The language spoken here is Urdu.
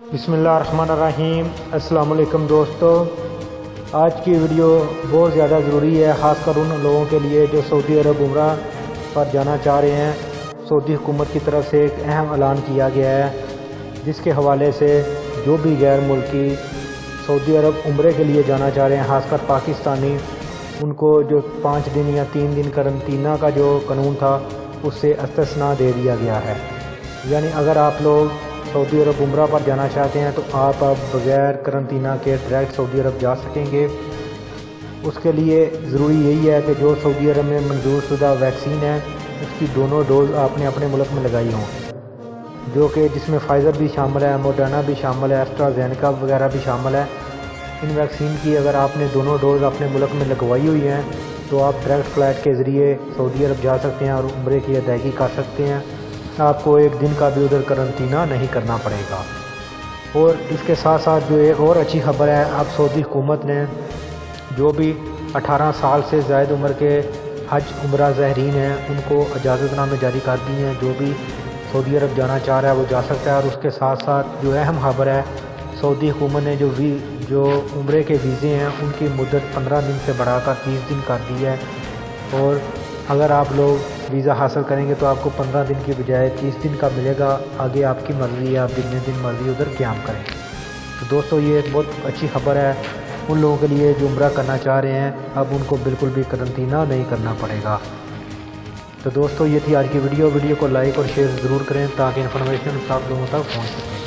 بسم اللہ الرحمن الرحیم۔ السلام علیکم دوستو، آج کی ویڈیو بہت زیادہ ضروری ہے، خاص کر ان لوگوں کے لیے جو سعودی عرب عمرہ پر جانا چاہ رہے ہیں۔ سعودی حکومت کی طرف سے ایک اہم اعلان کیا گیا ہے، جس کے حوالے سے جو بھی غیر ملکی سعودی عرب عمرے کے لیے جانا چاہ رہے ہیں، خاص کر پاکستانی، ان کو جو 5 دن یا 3 دن قرنطینہ کا جو قانون تھا اس سے استثناء دے دیا گیا ہے۔ یعنی اگر آپ لوگ سعودی عرب عمرہ پر جانا چاہتے ہیں تو آپ اب بغیر قرنطینہ کے ڈائریکٹ سعودی عرب جا سکیں گے۔ اس کے لیے ضروری یہی ہے کہ جو سعودی عرب میں منظور شدہ ویکسین ہے اس کی دونوں ڈوز آپ نے اپنے ملک میں لگائی ہوں، جو کہ جس میں فائزر بھی شامل ہے، موڈرنا بھی شامل ہے، ایسٹرازینیکا وغیرہ بھی شامل ہے۔ ان ویکسین کی اگر آپ نے دونوں ڈوز اپنے ملک میں لگوائی ہوئی ہیں تو آپ ڈائریکٹ فلائٹ کے ذریعے سعودی عرب جا سکتے ہیں اور عمرے کی ادائیگی کر سکتے ہیں۔ آپ کو ایک دن کا بھی ادھر قرنطینہ نہیں کرنا پڑے گا۔ اور اس کے ساتھ ساتھ جو ایک اور اچھی خبر ہے، اب سعودی حکومت نے جو بھی 18 سال سے زائد عمر کے حج عمرہ زائرین ہیں ان کو اجازت نامے جاری کر دی ہیں۔ جو بھی سعودی عرب جانا چاہ رہا ہے وہ جا سکتا ہے۔ اور اس کے ساتھ ساتھ جو اہم خبر ہے، سعودی حکومت نے جو عمرے کے ویزے ہیں ان کی مدت 15 دن سے بڑھا کر 30 دن کر دی ہے۔ اور اگر آپ لوگ ویزا حاصل کریں گے تو آپ کو 15 دن کی بجائے 30 دن کا ملے گا۔ آگے آپ کی مرضی ہے، آپ جتنے دن مرضی ادھر قیام کریں۔ تو دوستو یہ ایک بہت اچھی خبر ہے ان لوگوں کے لیے جو عمرہ کرنا چاہ رہے ہیں، اب ان کو بالکل بھی قرنطینہ نہیں کرنا پڑے گا۔ تو دوستو یہ تھی آج کی ویڈیو کو لائک اور شیئر ضرور کریں تاکہ انفارمیشن آپ لوگوں تک پہنچ سکے۔